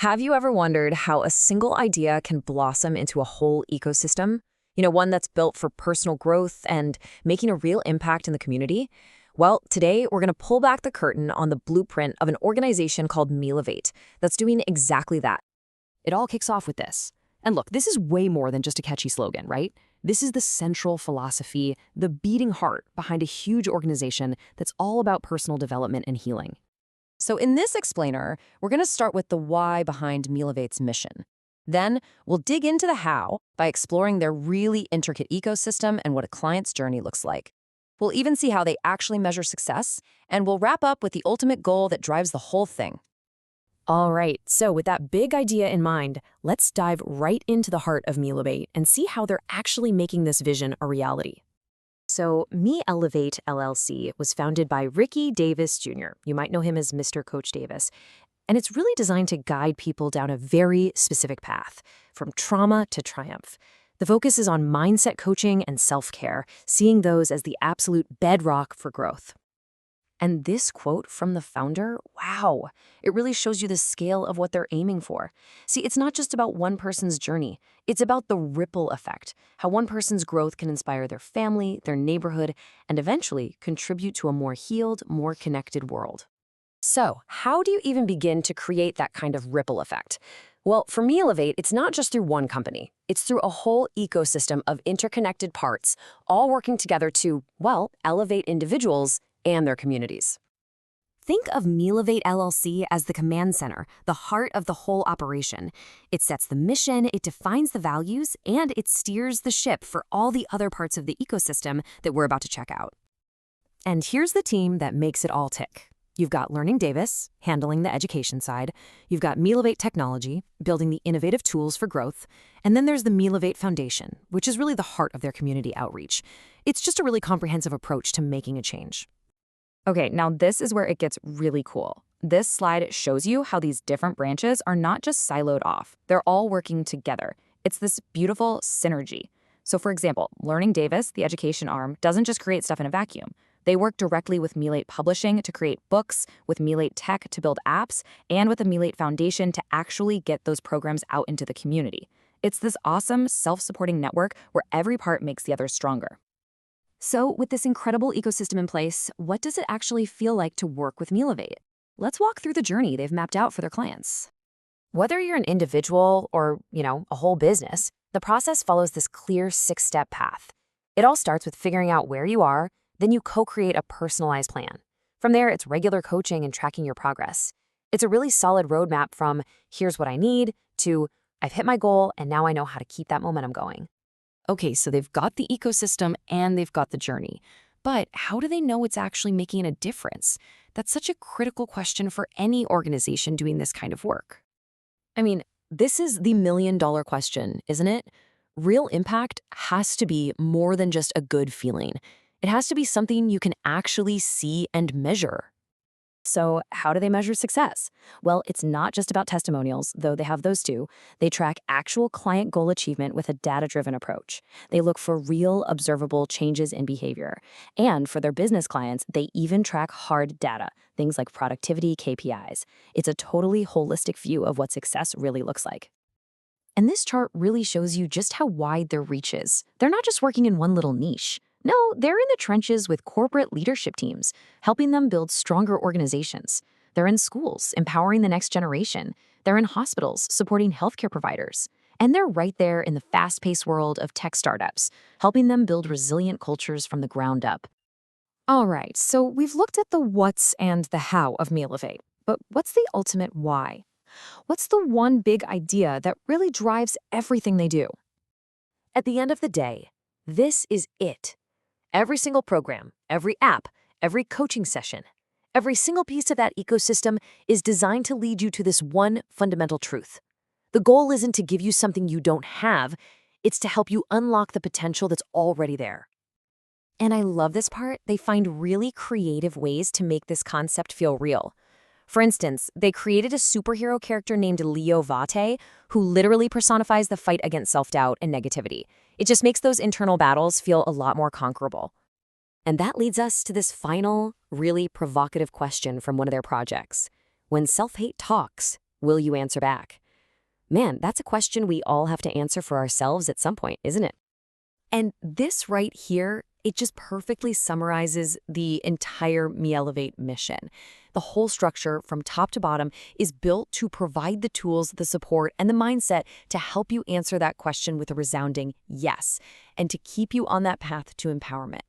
Have you ever wondered how a single idea can blossom into a whole ecosystem? One that's built for personal growth and making a real impact in the community? Well, today we're going to pull back the curtain on the blueprint of an organization called Meelevate that's doing exactly that. It all kicks off with this. And look, this is way more than just a catchy slogan, right? This is the central philosophy, the beating heart behind a huge organization that's all about personal development and healing. So in this explainer, we're going to start with the why behind Meelevate's mission. Then we'll dig into the how by exploring their really intricate ecosystem and what a client's journey looks like. We'll even see how they actually measure success, and we'll wrap up with the ultimate goal that drives the whole thing. All right, so with that big idea in mind, let's dive right into the heart of Meelevate and see how they're actually making this vision a reality. So Meelevate LLC was founded by Ricky Davis Jr. You might know him as Mr. Coach Davis. And it's really designed to guide people down a very specific path, from trauma to triumph. The focus is on mindset coaching and self-care, seeing those as the absolute bedrock for growth. And this quote from the founder, wow, it really shows you the scale of what they're aiming for. See, it's not just about one person's journey. It's about the ripple effect, how one person's growth can inspire their family, their neighborhood, and eventually contribute to a more healed, more connected world. So, how do you even begin to create that kind of ripple effect? Well, for Meelevate, it's not just through one company. It's through a whole ecosystem of interconnected parts, all working together to, well, elevate individuals and their communities. Think of Meelevate LLC as the command center, the heart of the whole operation. It sets the mission, it defines the values, and it steers the ship for all the other parts of the ecosystem that we're about to check out. And here's the team that makes it all tick. You've got Learning Davis, handling the education side. You've got Meelevate Technology, building the innovative tools for growth. And then there's the Meelevate Foundation, which is really the heart of their community outreach. It's just a really comprehensive approach to making a change. Okay, now this is where it gets really cool. This slide shows you how these different branches are not just siloed off. They're all working together. It's this beautiful synergy. So for example, Learning Davis, the education arm, doesn't just create stuff in a vacuum. They work directly with Meelevate Publishing to create books, with Meelevate Tech to build apps, and with the Meelevate Foundation to actually get those programs out into the community. It's this awesome, self-supporting network where every part makes the other stronger. So with this incredible ecosystem in place, what does it actually feel like to work with Meelevate? Let's walk through the journey they've mapped out for their clients. Whether you're an individual or, a whole business, the process follows this clear 6-step path. It all starts with figuring out where you are, then you co-create a personalized plan. From there, it's regular coaching and tracking your progress. It's a really solid roadmap from here's what I need to I've hit my goal and now I know how to keep that momentum going. Okay, so they've got the ecosystem and they've got the journey. But how do they know it's actually making a difference? That's such a critical question for any organization doing this kind of work. I mean, this is the million-dollar question, isn't it? Real impact has to be more than just a good feeling. It has to be something you can actually see and measure. So how do they measure success? Well, it's not just about testimonials, though they have those too. They track actual client goal achievement with a data-driven approach. They look for real, observable changes in behavior. And for their business clients, they even track hard data, things like productivity KPIs. It's a totally holistic view of what success really looks like. And this chart really shows you just how wide their reach is. They're not just working in one little niche. No, they're in the trenches with corporate leadership teams, helping them build stronger organizations. They're in schools, empowering the next generation. They're in hospitals, supporting healthcare providers. And they're right there in the fast-paced world of tech startups, helping them build resilient cultures from the ground up. All right, so we've looked at the what's and the how of Meelevate, but what's the ultimate why? What's the one big idea that really drives everything they do? At the end of the day, this is it. Every single program, every app, every coaching session, every single piece of that ecosystem is designed to lead you to this one fundamental truth. The goal isn't to give you something you don't have, it's to help you unlock the potential that's already there. And I love this part. They find really creative ways to make this concept feel real. For instance, they created a superhero character named Leo Vate, who literally personifies the fight against self-doubt and negativity. It just makes those internal battles feel a lot more conquerable. And that leads us to this final, really provocative question from one of their projects. When self-hate talks, Will you answer back? Man, that's a question we all have to answer for ourselves at some point, isn't it? And this right here, it just perfectly summarizes the entire Meelevate mission. The whole structure, from top to bottom, is built to provide the tools, the support, and the mindset to help you answer that question with a resounding yes, and to keep you on that path to empowerment.